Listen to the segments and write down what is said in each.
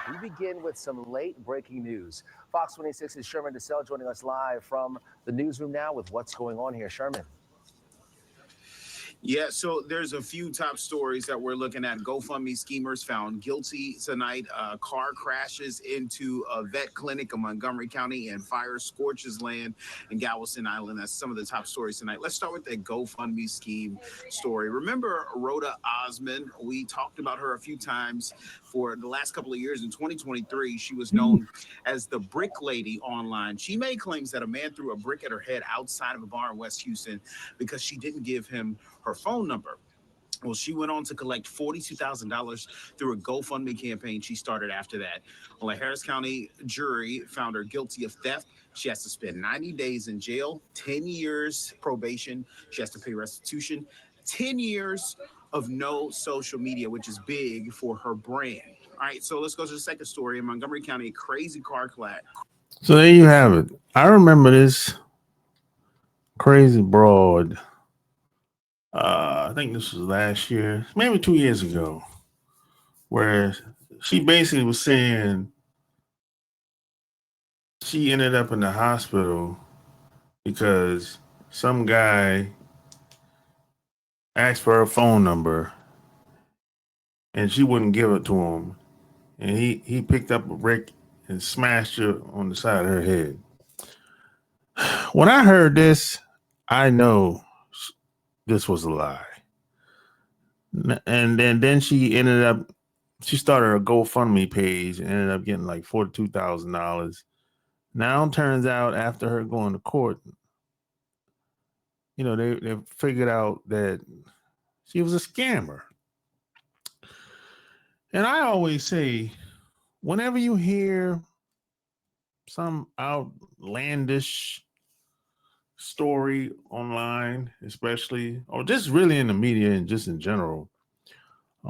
We begin with some late breaking news. Fox 26's Sherman DeSell joining us live from the newsroom now with what's going on here. Sherman. Yeah, so there's a few top stories that we're looking at. GoFundMe schemers found guilty tonight. Car crashes into a vet clinic in Montgomery County and fire scorches land in Galveston Island. That's some of the top stories tonight. Let's start with the GoFundMe scheme story. Remember Rhoda Osman? We talked about her a few times for the last couple of years. In 2023, she was known as the Brick Lady online. She made claims that a man threw a brick at her head outside of a bar in West Houston because she didn't give him her phone number. Well, she went on to collect $42,000 through a GoFundMe campaign she started after that. Well, a Harris County jury found her guilty of theft. She has to spend 90 days in jail, 10 years probation. She has to pay restitution, 10 years of no social media, which is big for her brand. All right, so let's go to the second story. In Montgomery County, a crazy car crash. So there you have it. I remember this crazy broad. I think this was last year, maybe 2 years ago, where she basically was saying she ended up in the hospital because some guy asked for her phone number and she wouldn't give it to him. And he picked up a brick and smashed her on the side of her head. When I heard this, I know this was a lie. And then she started a GoFundMe page and ended up getting like $42,000. Now it turns out after her going to court, they figured out that she was a scammer. And I always say, whenever you hear some outlandish story online, especially, or just really in the media and just in general,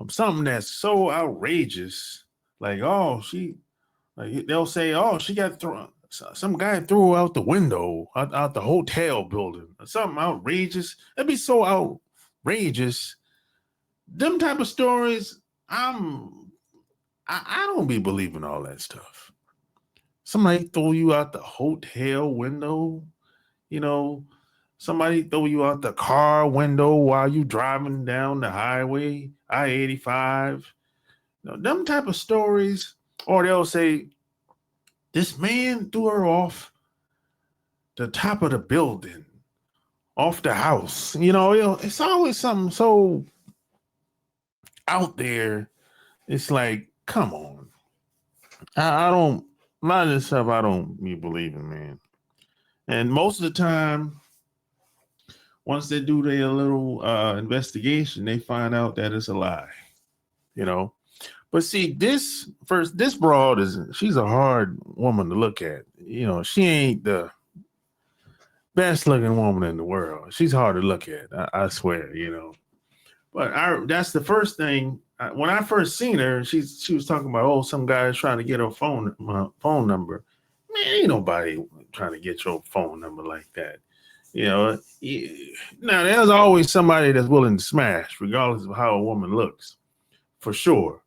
something that's so outrageous, like, they'll say, she got thrown, some guy threw her out the window, out the hotel building, or something outrageous. That'd be so outrageous. Them type of stories, I don't be believing all that stuff. Somebody throw you out the hotel window. Somebody throw you out the car window while you driving down the highway, I-85. Them type of stories. Or they'll say, this man threw her off the top of the building, off the house. It's always something so out there. It's like, come on. I don't, a lot of this stuff I don't be believing, man. And most of the time, once they do their little investigation, they find out that it's a lie, But see, this broad she's a hard woman to look at. She ain't the best looking woman in the world. She's hard to look at, I swear, But that's the first thing. When I first seen her, she was talking about, some guy's trying to get her phone number. Man, ain't nobody trying to get your phone number like that. Now there's always somebody that's willing to smash, regardless of how a woman looks, for sure.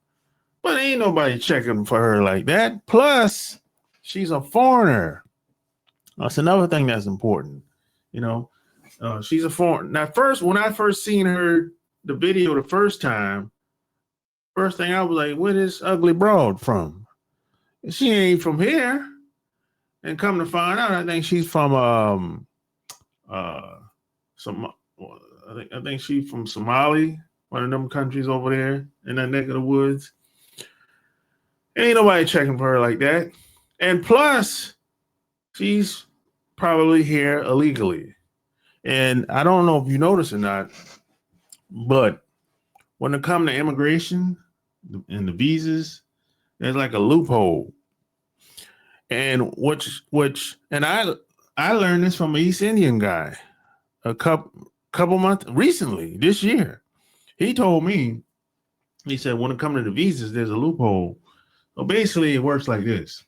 But ain't nobody checking for her like that. Plus, she's a foreigner. That's another thing that's important. She's a foreigner. Now, when I first seen her, the video the first time, first thing I was like, where this ugly broad from? She ain't from here. And come to find out, I think she's from I think she's from Somali, one of them countries over there in that neck of the woods. Ain't nobody checking for her like that. And plus, she's probably here illegally. And I don't know if you notice or not, but when it comes to immigration and the visas, there's like a loophole. And and I learned this from an East Indian guy a couple months recently this year. He told me, he said, when it comes to the visas, there's a loophole. So basically, it works like this: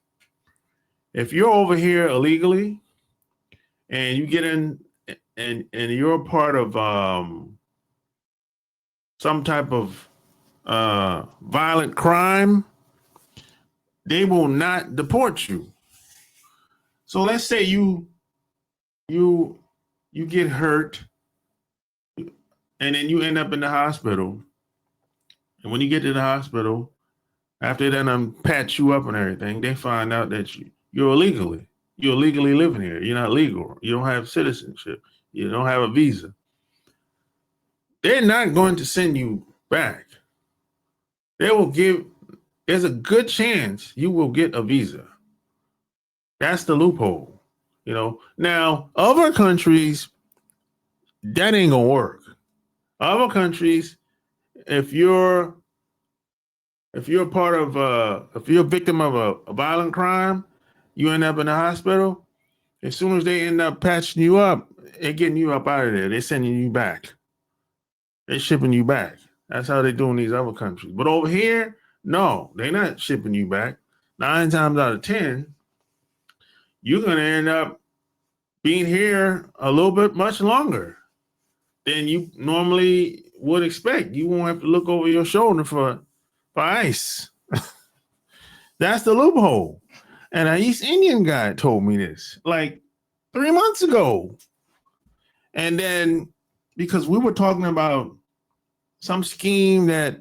if you're over here illegally and you get in and you're a part of some type of violent crime, they will not deport you. So let's say you get hurt and then you end up in the hospital. And when you get to the hospital, after they patch you up and everything, they find out that you're illegally living here. You're not legal. You don't have citizenship. You don't have a visa. They're not going to send you back. There's a good chance you will get a visa. That's the loophole. Now other countries, that ain't gonna work. Other countries, if you're a victim of a violent crime, you end up in the hospital. As soon as they end up patching you up, they're getting you up out of there. They're sending you back. They're shipping you back. That's how they do in these other countries. But over here, no, they're not shipping you back. 9 times out of 10, you're going to end up being here a little bit much longer than you normally would expect. You won't have to look over your shoulder for ICE. That's the loophole. And an East Indian guy told me this like 3 months ago. And then because we were talking about some scheme that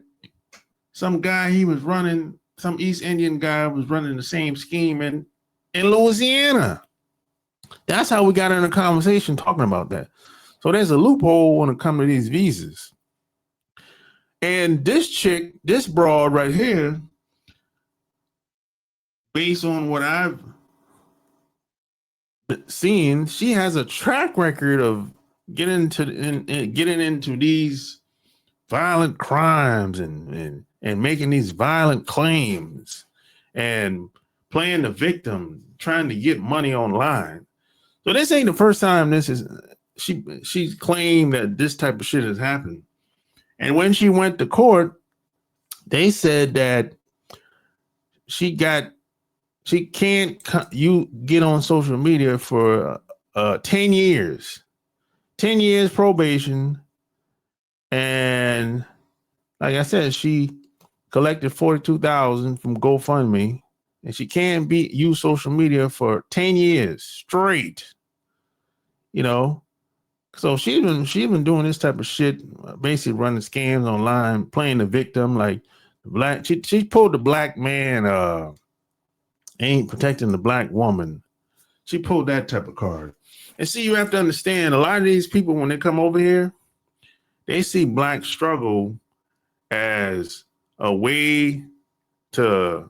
some guy he was running, some East Indian guy was running the same scheme in Louisiana. That's how we got in a conversation talking about that. So there's a loophole when it comes to these visas. And this broad right here, based on what I've seen, she has a track record of getting into these violent crimes and making these violent claims and playing the trying to get money online. So this ain't the first time she's claimed that this type of shit has happened. And when she went to court, they said that she can't get on social media for 10 years. 10 years probation. And like I said, she collected $42,000 from GoFundMe, and she can't use social media for 10 years straight. So she's been doing this type of shit, basically running scams online, playing the victim, like the black. She pulled the black man ain't protecting the black woman. She pulled that type of card. And see, you have to understand, a lot of these people, when they come over here, they see black struggle as a way to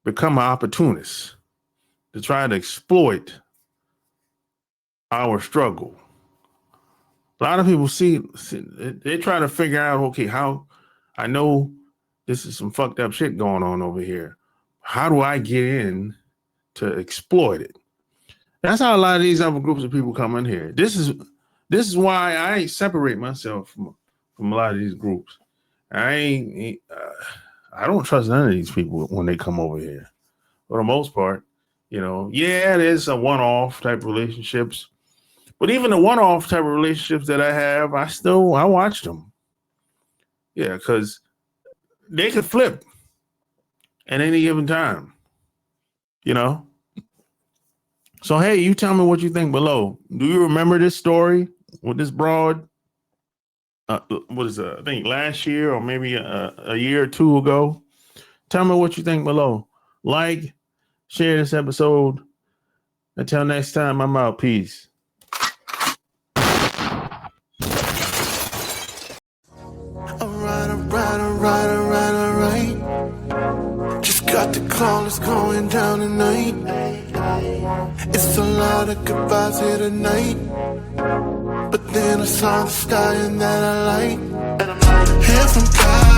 become an opportunist, to try to exploit our struggle. A lot of people they try to figure out, okay, how I know this is some fucked up shit going on over here. How do I get in to exploit it? That's how a lot of these other groups of people come in here. This is why I separate myself from a lot of these groups. I don't trust none of these people when they come over here. For the most part, there's a one-off type relationships. But even the one-off type of relationships that I have, I watch them. Yeah, because they could flip at any given time. So, hey, you tell me what you think below. Do you remember this story with this broad? I think last year or maybe a year or two ago? Tell me what you think below. Like, share this episode. Until next time, I'm out. Peace. Alright. Just got the call, it's going down tonight. It's a lot of goodbyes here tonight. But then I saw the sky and that I like. Here from God.